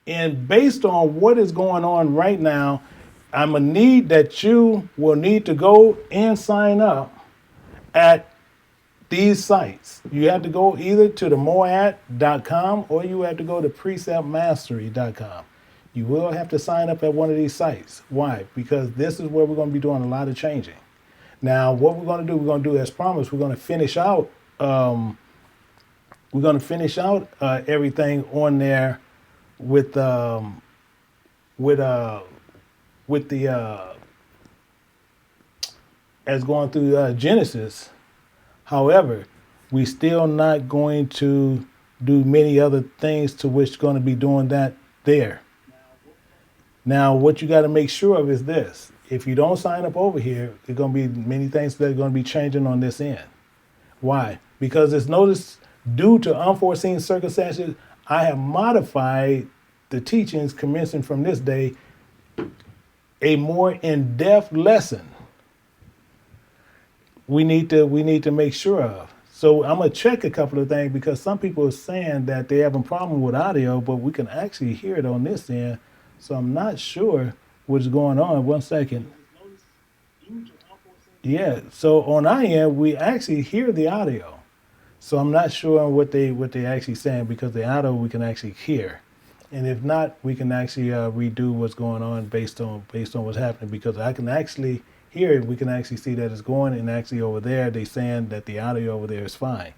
And based on what is going on right now, I'm going to need that you will need to go and sign up at these sites. You have to go either to the moat.com or you have to go to preceptmastery.com. You will have to sign up at one of these sites. Why? Because this is where we're going to be doing a lot of changing. Now, what we're going to do, as promised, we're going to finish out. Everything on there with with uh with the as going through Genesis. However, we still not going to do many other things to which going to be doing that there. Now, what you got to make sure of is this: if you don't sign up over here, there's going to be many things that are going to be changing on this end. Why? Because it's noticed due to unforeseen circumstances, I have modified the teachings commencing from this day, a more in-depth lesson we need to make sure of. So I'm gonna check a couple of things because some people are saying that they have a problem with audio, but we can actually hear it on this end. So I'm not sure what's going on. 1 second. Yeah. So on our end, we actually hear the audio. So I'm not sure what they actually saying because the audio we can actually hear. And if not, we can actually redo what's going on based on what's happening because I can actually hear it. We can actually see that it's going, and actually over there they saying that the audio over there is fine.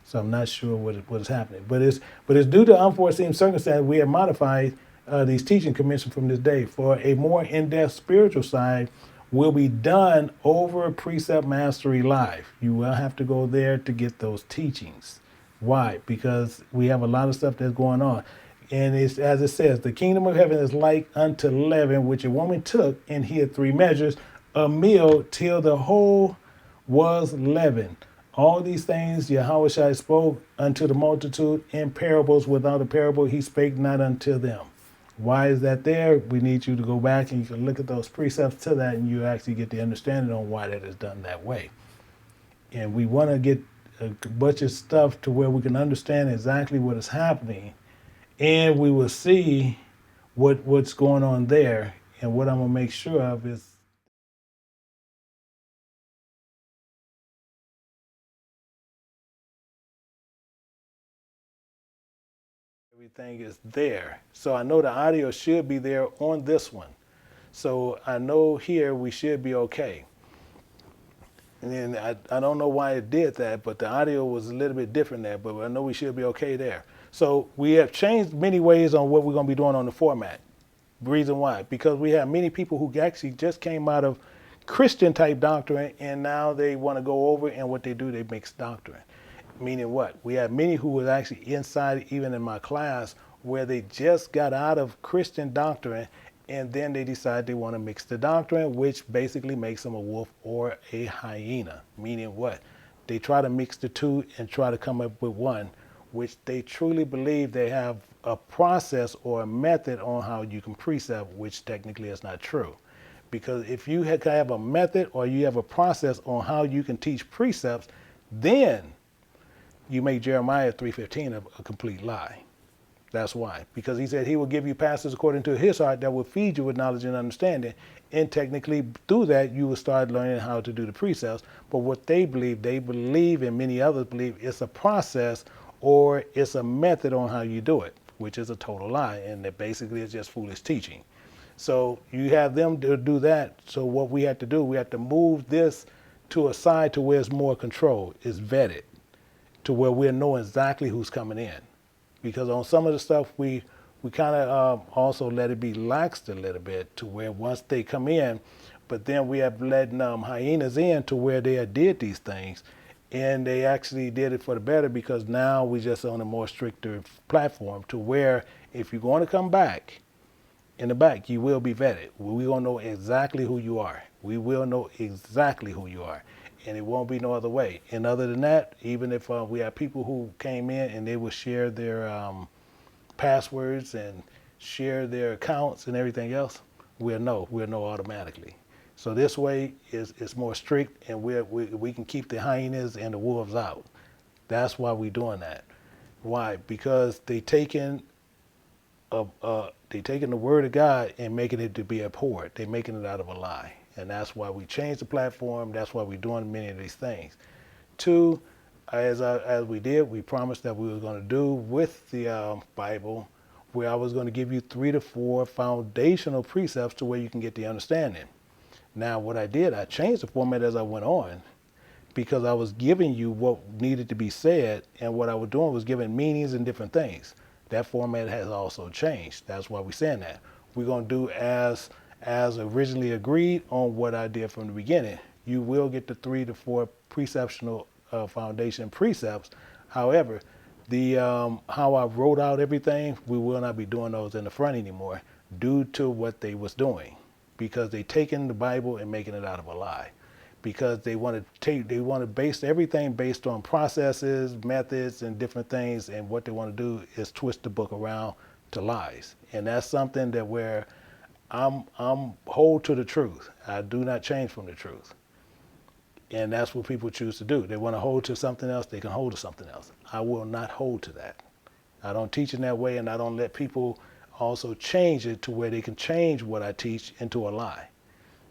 So I'm not sure what is happening, but it's due to unforeseen circumstances we have modified these teaching commission from this day for a more in-depth spiritual side. Will be done over Precept Mastery Live. You will have to go there to get those teachings. Why? Because we have a lot of stuff that's going on. And it's as it says, the kingdom of heaven is like unto leaven, which a woman took and hid 3 measures of meal till the whole was leavened. All these things Yahushua spoke unto the multitude in parables. Without a parable, he spake not unto them. Why is that there? We need you to go back and you can look at those precepts to that, and you actually get the understanding on why that is done that way. And we want to get a bunch of stuff to where we can understand exactly what is happening, and we will see what's going on there. And what I'm gonna make sure of is everything is there. So I know the audio should be there on this one. So I know here we should be okay. And then I don't know why it did that, but the audio was a little bit different there, but I know we should be okay there. So we have changed many ways on what we're going to be doing on the format. Reason why? Because we have many people who actually just came out of Christian type doctrine, and now they want to go over, and what they do, they mix doctrine. Meaning what? We have many who was actually inside, even in my class, where they just got out of Christian doctrine, and then they decide they want to mix the doctrine, which basically makes them a wolf or a hyena. Meaning what? They try to mix the two and try to come up with one, which they truly believe they have a process or a method on how you can precept, which technically is not true. Because if you have a method or you have a process on how you can teach precepts, then you make Jeremiah 3:15 a complete lie. That's why. Because he said he will give you pastors according to his heart that will feed you with knowledge and understanding. And technically through that, you will start learning how to do the precepts. But what they believe and many others believe it's a process or it's a method on how you do it, which is a total lie. And that basically is just foolish teaching. So you have them to do that. So what we have to do, we have to move this to a side to where it's more controlled, it's vetted, to where we know exactly who's coming in. Because on some of the stuff, we kind of also let it be laxed a little bit to where once they come in, but then we have letting hyenas in to where they had did these things. And they actually did it for the better because now we just on a more stricter platform to where if you're going to come back, in the back, you will be vetted. We will know exactly who you are. We will know exactly who you are. And it won't be no other way. And other than that, even if we have people who came in and they will share their passwords and share their accounts and everything else, we'll know automatically. So this way is more strict, and we can keep the hyenas and the wolves out. That's why we're doing that. Why? Because they taking the word of God and making it to be abhorred. They're making it out of a lie. And that's why we changed the platform. That's why we're doing many of these things. Two, as we did, we promised that we were going to do with the Bible, where I was going to give you 3 to 4 foundational precepts to where you can get the understanding. Now, what I did, I changed the format as I went on because I was giving you what needed to be said, and what I was doing was giving meanings and different things. That format has also changed. That's why we're saying that. We're going to do as originally agreed on what I did from the beginning. You will get the 3 to 4 preceptional foundation precepts. However, the how I wrote out everything, we will not be doing those in the front anymore due to what they was doing, because they taking the Bible and making it out of a lie. Because they want to base everything based on processes, methods, and different things, and what they want to do is twist the book around to lies. And that's something that where I'm hold to the truth. I do not change from the truth. And that's what people choose to do. They want to hold to something else, they can hold to something else. I will not hold to that. I don't teach in that way, and I don't let people also change it to where they can change what I teach into a lie.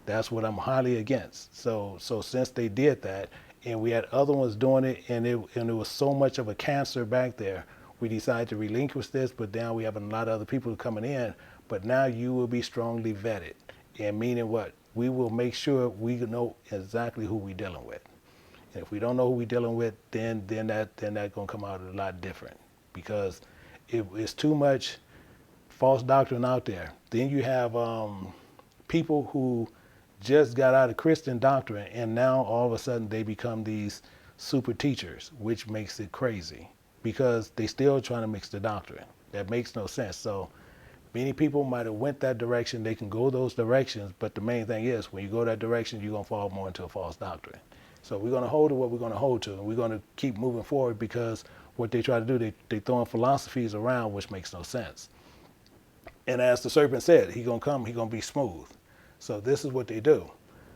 That's what I'm highly against. So since they did that, and we had other ones doing it, and it was so much of a cancer back there, we decided to relinquish this, but now we have a lot of other people coming in. But now you will be strongly vetted. And meaning what? We will make sure we know exactly who we're dealing with. And if we don't know who we're dealing with, then that's gonna come out a lot different, because it's too much false doctrine out there. Then you have people who just got out of Christian doctrine, and now all of a sudden they become these super teachers, which makes it crazy because they still trying to mix the doctrine. That makes no sense. So many people might have went that direction. They can go those directions, but the main thing is when you go that direction, you're going to fall more into a false doctrine. So we're going to hold to what we're going to hold to, and we're going to keep moving forward, because what they try to do, they throwing philosophies around, which makes no sense. And as the serpent said, he's going to come, he's going to be smooth. So this is what they do.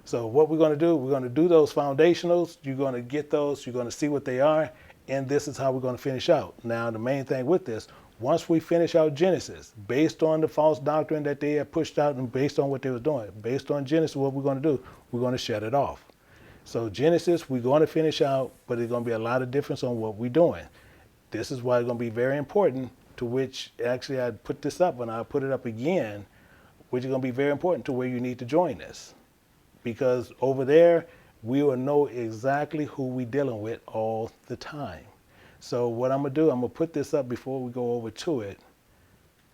So what we're going to do, we're going to do those foundationals. You're going to get those. You're going to see what they are. And this is how we're going to finish out. Now, the main thing with this, once we finish out Genesis, based on the false doctrine that they had pushed out and based on what they were doing, based on Genesis, what we're going to do, we're going to shut it off. So Genesis, we're going to finish out, but there's going to be a lot of difference on what we're doing. This is why it's going to be very important to which actually I put this up and I'll put it up again, which is going to be very important to where you need to join this. Because over there, we will know exactly who we're dealing with all the time. So what I'm going to do, I'm going to put this up before we go over to it.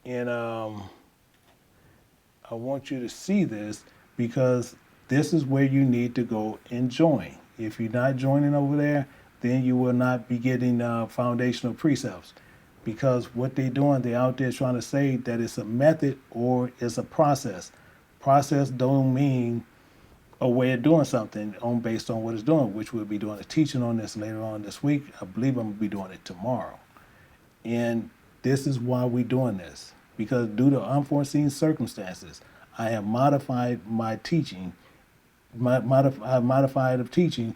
And I want you to see this because this is where you need to go and join. If you're not joining over there, then you will not be getting foundational precepts. Because what they're doing, they're out there trying to say that it's a method or it's a process. Process don't mean a way of doing something based on what it's doing, which we'll be doing a teaching on this later on this week. I believe I'm going to be doing it tomorrow. And this is why we're doing this. Because due to unforeseen circumstances, I have modified my teaching, modified of teaching,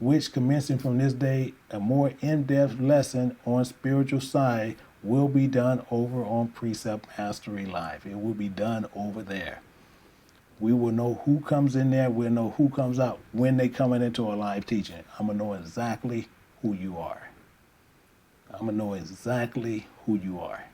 which commencing from this day, a more in-depth lesson on spiritual side will be done over on Precept Mastery Live. It will be done over there. We will know who comes in there. We'll know who comes out when they coming into a live teaching. I'm going to know exactly who you are. I'm going to know exactly who you are.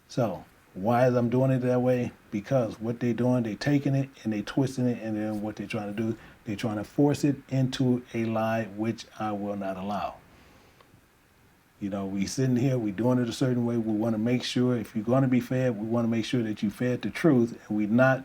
So why is I'm doing it that way? Because what they're doing, they're taking it and they twisting it, and then what they're trying to do, they're trying to force it into a lie, which I will not allow. You know, we sitting here, we doing it a certain way. We want to make sure if you're going to be fed, we want to make sure that you fed the truth, and we're not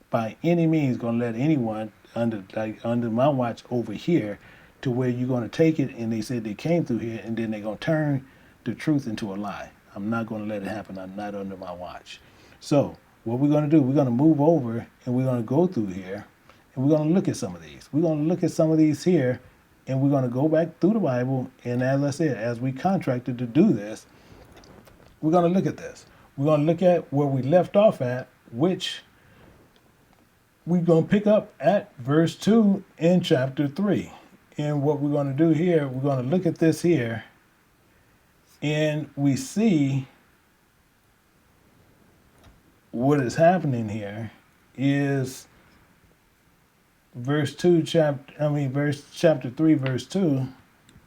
by any means going to let anyone under my watch over here to where you're going to take it and they said they came through here and then they're going to turn the truth into a lie. I'm not going to let it happen. I'm not under my watch. So what we're going to do, we're going to move over and we're going to go through here and we're going to look at some of these. We're going to look at some of these here and we're going to go back through the Bible. And as I said, as we contracted to do this, we're going to look at this. We're going to look at where we left off at, which we're going to pick up at verse 2 in chapter 3. And what we're going to do here, we're going to look at this here, and we see what is happening here is chapter 3, verse 2.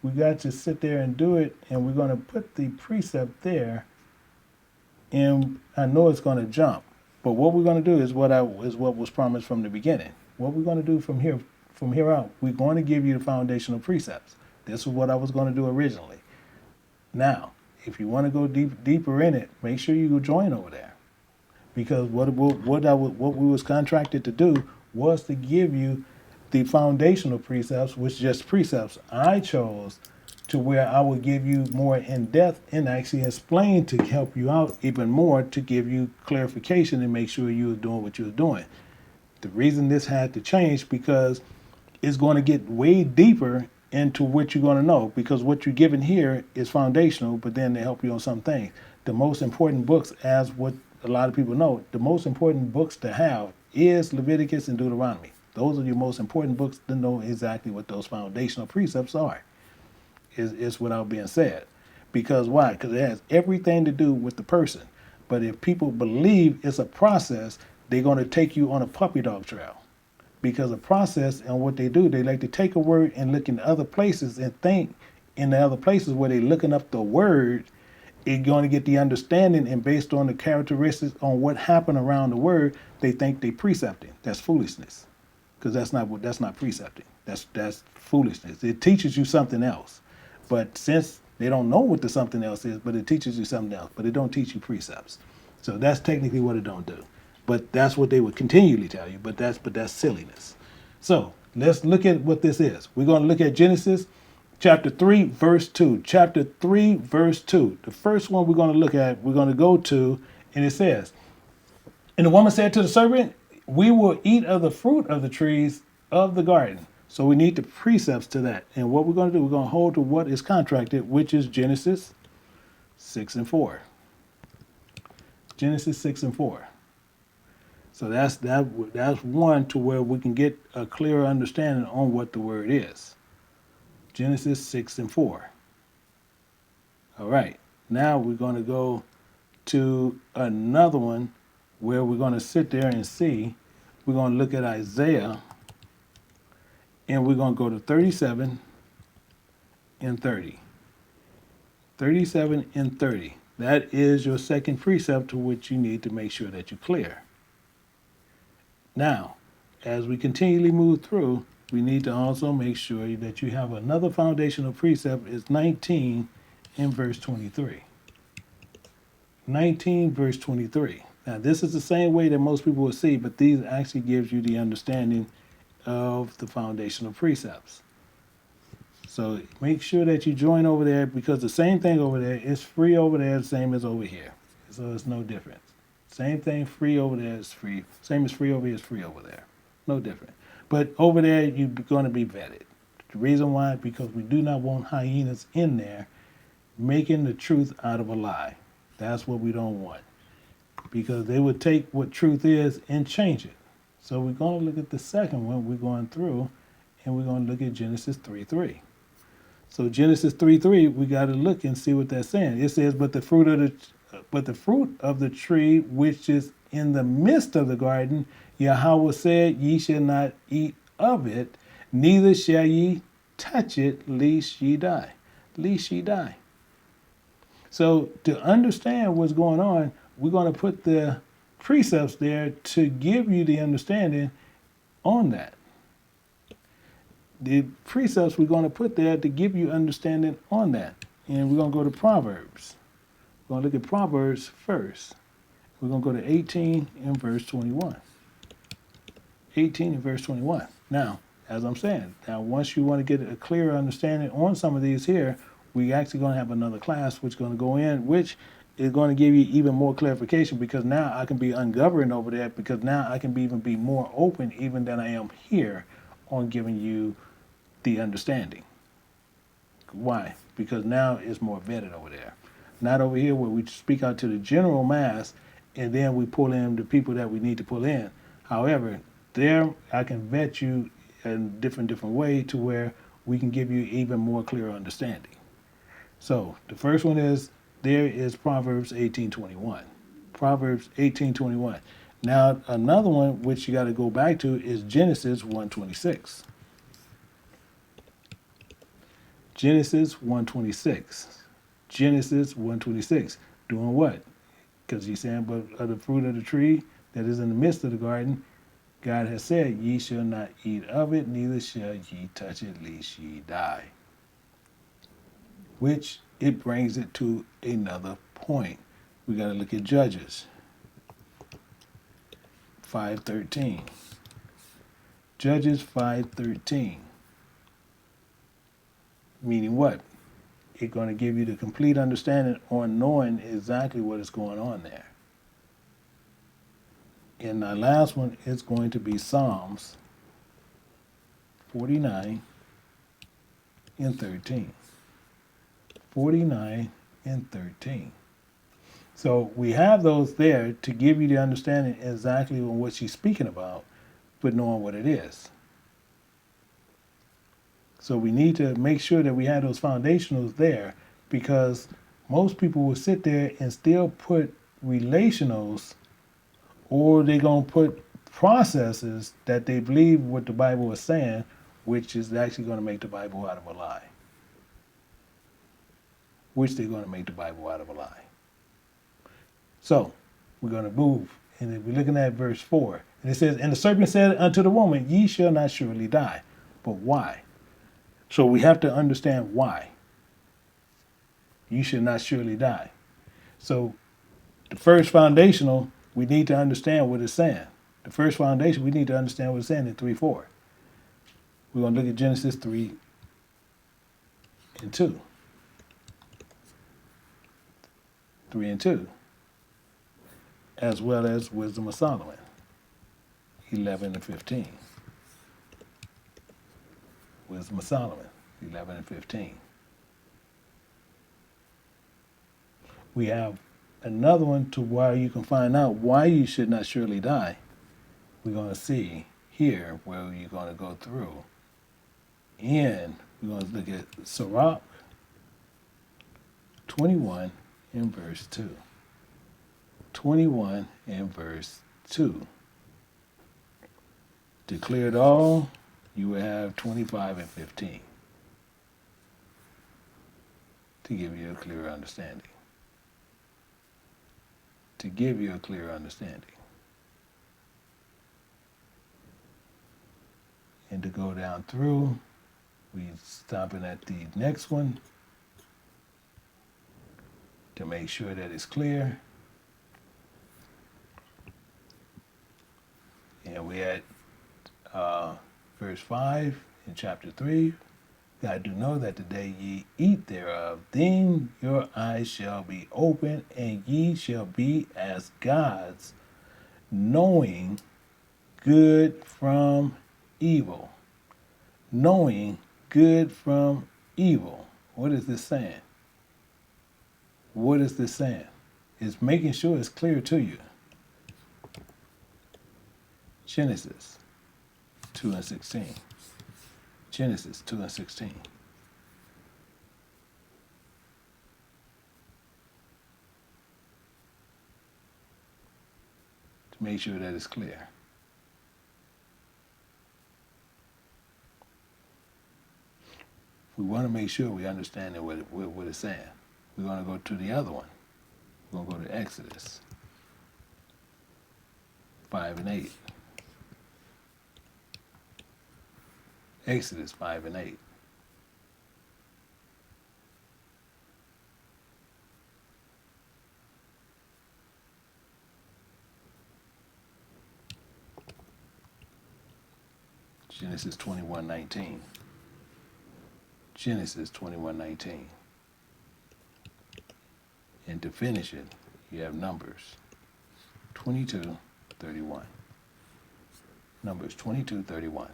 We got to sit there and do it, and we're going to put the precept there, and I know it's going to jump. But what we're going to do is what was promised from the beginning. What we're going to do from here out, we're going to give you the foundational precepts. This is what I was going to do originally. Now, if you want to go deeper in it, make sure you go join over there, because what we was contracted to do was to give you the foundational precepts, which is just precepts. I chose to where I would give you more in depth and actually explain to help you out even more, to give you clarification and make sure you were doing what you were doing. The reason this had to change because it's going to get way deeper into what you're going to know, because what you're given here is foundational, but then they help you on some things. The most important books, as what a lot of people know, the most important books to have is Leviticus and Deuteronomy. Those are your most important books to know exactly what those foundational precepts are. Is without being said. Because why? Because it has everything to do with the person. But if people believe it's a process, they're going to take you on a puppy dog trail. Because a process, and what they do, they like to take a word and look in other places and think in the other places where they're looking up the word, it's going to get the understanding, and based on the characteristics on what happened around the word, they think they precepting. That's foolishness. Because that's not precepting. That's foolishness. It teaches you something else. But since they don't know what the something else is, but it teaches you something else, but it don't teach you precepts. So that's technically what it don't do. But that's what they would continually tell you, but that's silliness. So let's look at what this is. We're going to look at Genesis chapter 3, verse 2. Chapter 3, verse 2. The first one we're going to look at, we're going to go to, and it says, "And the woman said to the serpent, we will eat of the fruit of the trees of the garden." So we need the precepts to that. And what we're going to do, we're going to hold to what is contracted, which is Genesis 6 and 4. Genesis 6 and 4. So that's one to where we can get a clearer understanding on what the word is. Genesis 6 and 4. All right. Now we're going to go to another one where we're going to sit there and see. We're going to look at Isaiah. And we're going to go to 37 and 30. 37 and 30. That is your second precept to which you need to make sure that you clear. Now, as we continually move through, we need to also make sure that you have another foundational precept is 19 in verse 23. 19 verse 23. Now this is the same way that most people will see, but these actually gives you the understanding of the foundational precepts. So make sure that you join over there, because the same thing over there is free over there, the same as over here. So it's no difference. Same thing, free over there is free. Same as free over here is free over there. No different. But over there, you're going to be vetted. The reason why, because we do not want hyenas in there making the truth out of a lie. That's what we don't want. Because they would take what truth is and change it. So we're going to look at the second one. We're going through, and we're going to look at Genesis 3:3. So Genesis 3:3, we got to look and see what that's saying. It says, but the fruit of the tree which is in the midst of the garden, Yahweh said, ye shall not eat of it, neither shall ye touch it, lest ye die. Lest ye die. So to understand what's going on, we're going to put the precepts there to give you the understanding on that. The precepts we're going to put there to give you understanding on that. And we're going to go to Proverbs. We're going to look at Proverbs first. We're going to go to 18 and verse 21. 18 and verse 21. Now, as I'm saying, now once you want to get a clearer understanding on some of these here, we actually going to have another class which is going to go in, which is going to give you even more clarification, because now I can be ungoverned over there, because now I can even be more open even than I am here on giving you the understanding. Why? Because now it's more vetted over there. Not over here where we speak out to the general mass and then we pull in the people that we need to pull in. However, there I can vet you in different way to where we can give you even more clear understanding. So the first one is, there is Proverbs 18:21. Proverbs 18:21. Now another one which you got to go back to is Genesis 1:26. Genesis 1:26. Genesis 1:26. Doing what? Because he's saying, but of the fruit of the tree that is in the midst of the garden, God has said, ye shall not eat of it, neither shall ye touch it, lest ye die. Which it brings it to another point. We got to look at Judges 5:13. Judges 5:13. Meaning what? It's going to give you the complete understanding on knowing exactly what is going on there. And the last one is going to be Psalms 49 and 13. 49 and 13. So we have those there to give you the understanding exactly on what she's speaking about, but knowing what it is. So we need to make sure that we have those foundationals there, because most people will sit there and still put relationals, or they're going to put processes that they believe what the Bible is saying, which is actually going to make the Bible out of a lie. Which they're going to make the Bible out of a lie. So we're going to move, and if we're looking at verse 4, and it says, and the serpent said unto the woman, ye shall not surely die. But why? So we have to understand why. You should not surely die. So the first foundational, we need to understand what it's saying. The first foundation, we need to understand what it's saying in 3:4. We're going to look at Genesis 3 and 2. 3 and 2. As well as Wisdom of Solomon 11 and 15. Wisdom of Solomon 11 and 15. We have another one to where you can find out why you should not surely die. We're going to see here where you're going to go through. And we're going to look at Sirach 21 and verse 2. 21 and verse 2. Declare it all, you will have 25 and 15 to give you a clearer understanding. to give you a clear understanding. And to go down through, we stopping at the next one to make sure that it's clear. And we at verse 5 in chapter 3. God do know that the day ye eat thereof, then your eyes shall be opened, and ye shall be as gods, knowing good from evil. Knowing good from evil. What is this saying? What is this saying? It's making sure it's clear to you. Genesis 2:16. Genesis 2:16. To make sure that it's clear. We want to make sure we understand what it's saying. We're going to go to the other one. We're going to go to Exodus 5 and 8. Exodus 5 and 8. Genesis 21:19. Genesis 21:19. And to finish it, you have Numbers 22:31. Numbers 22:31.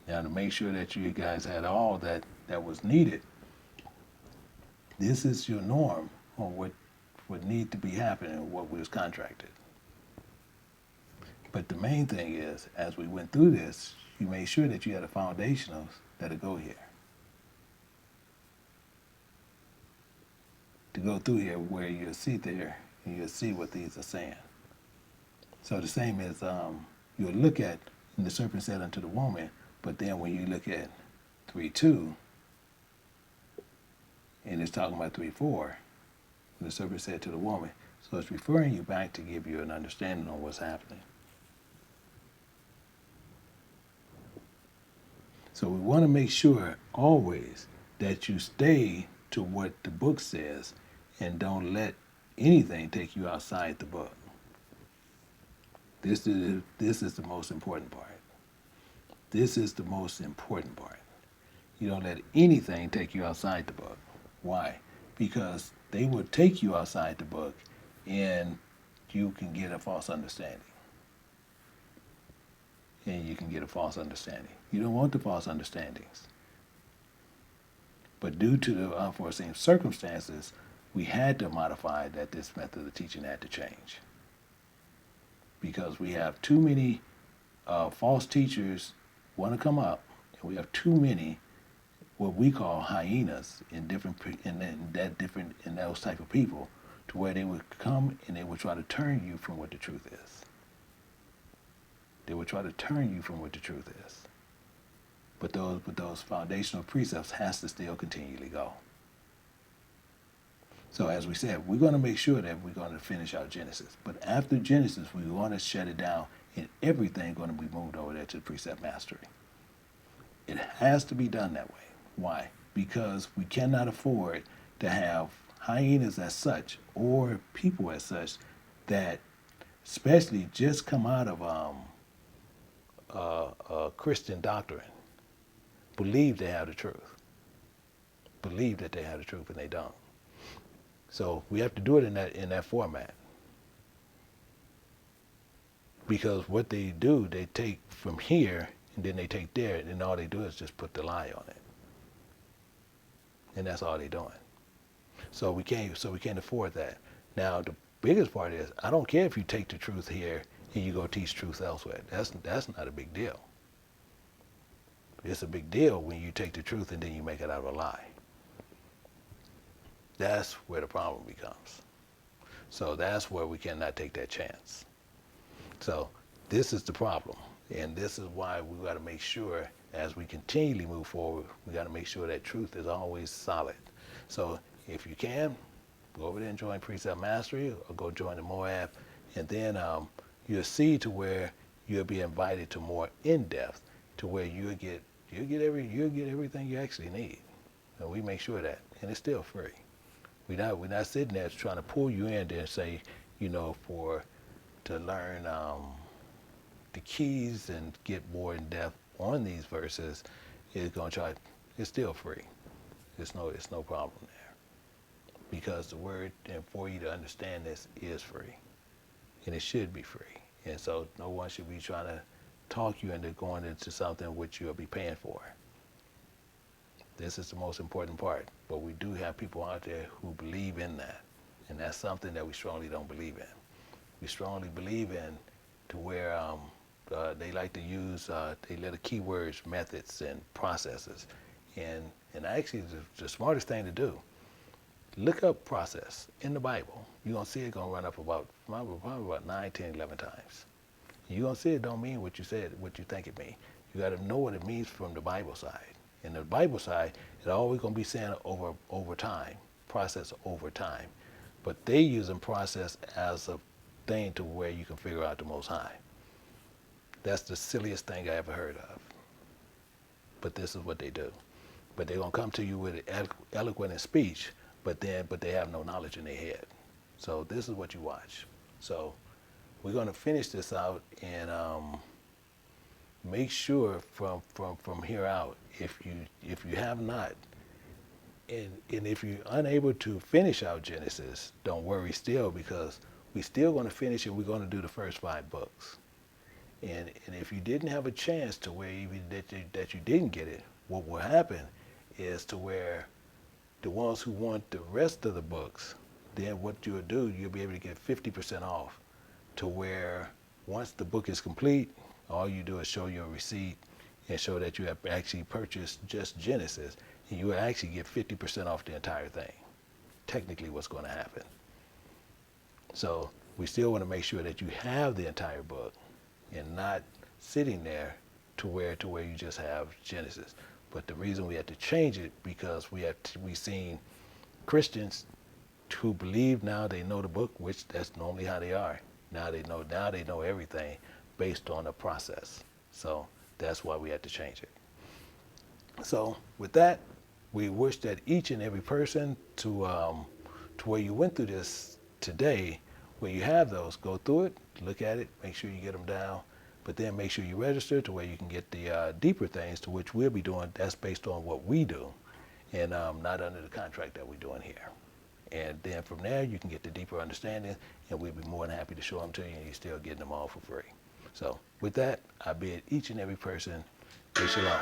Now, to make sure that you guys had all that was needed, this is your norm on what need to be happening, what was contracted. But the main thing is, as we went through this, you made sure that you had a foundational that'll go here. To go through here where you'll see there, and you'll see what these are saying. So the same as you'll look at, and the serpent said unto the woman, but then when you look at 3:2, and it's talking about 3:4, the serpent said to the woman. So it's referring you back to give you an understanding on what's happening. So we want to make sure always that you stay to what the book says and don't let anything take you outside the book. This is the most important part. This is the most important part. You don't let anything take you outside the book. Why? Because they will take you outside the book and you can get a false understanding. And you can get a false understanding. You don't want the false understandings. But due to the unforeseen circumstances, we had to modify that this method of teaching had to change. Because we have too many false teachers want to come up, and we have too many what we call hyenas in those type of people, to where they would come and they would try to turn you from what the truth is. They would try to turn you from what the truth is. But those foundational precepts has to still continually go. So as we said, we're going to make sure that we're going to finish our Genesis. But after Genesis, we're going to shut it down, and everything going to be moved over there to the precept mastery. It has to be done that way. Why? Because we cannot afford to have hyenas as such, or people as such, that especially just come out of Christian doctrine, believe they have the truth. Believe that they have the truth, and they don't. So we have to do it in that format. Because what they do, they take from here, and then they take there, and all they do is just put the lie on it. And that's all they're doing. So we can't afford that. Now the biggest part is, I don't care if you take the truth here and you go teach truth elsewhere. That's not a big deal. It's a big deal when you take the truth and then you make it out of a lie. That's where the problem becomes. So that's where we cannot take that chance. So this is the problem. And this is why we got to make sure, as we continually move forward, we got to make sure that truth is always solid. So if you can, go over there and join Precept Mastery, or go join the Moab, and then you'll see to where you'll be invited to more in-depth, to where you'll get everything you actually need. And we make sure of that, and it's still free. We're not sitting there trying to pull you in there and say, to learn the keys and get more in depth on these verses is going to charge. It's still free. It's no problem there, because the word, and for you to understand this, is free, and it should be free. And so no one should be trying to talk you into going into something which you'll be paying for. This is the most important part. But we do have people out there who believe in that, and that's something that we strongly don't believe in. We strongly believe in to where they like to use they little keywords, methods, and processes. And actually, the smartest thing to do, look up process in the Bible. You're going to see it going to run up probably about 9, 10, 11 times. You're going to see it don't mean what you said, what you think it means. You got to know what it means from the Bible side. And the Bible side, it's always going to be saying over time, process over time. But they using process as a thing to where you can figure out the Most High. That's the silliest thing I ever heard of. But this is what they do. But they're going to come to you with eloquent in speech, but they have no knowledge in their head. So this is what you watch. So we're going to finish this out, and make sure from here out, if you have not, and if you're unable to finish out Genesis, don't worry still, because we're still going to finish it. We're going to do the first 5 books. And if you didn't have a chance to where even that you didn't get it, what will happen is to where the ones who want the rest of the books, then what you'll do, you'll be able to get 50% off, to where once the book is complete, all you do is show your receipt and show that you have actually purchased just Genesis, and you will actually get 50% off the entire thing. Technically what's going to happen. So we still want to make sure that you have the entire book and not sitting there to where you just have Genesis. But the reason we had to change it, because we seen Christians who believe now they know the book, which that's normally how they are. Now they know everything based on a process. So that's why we had to change it. So with that, we wish that each and every person to where you went through this today, where you have those, go through it, look at it, make sure you get them down, but then make sure you register to where you can get the deeper things, to which we'll be doing. That's based on what we do, and not under the contract that we're doing here. And then from there, you can get the deeper understanding, and we'll be more than happy to show them to you, and you're still getting them all for free. So with that, I bid each and every person a shalom.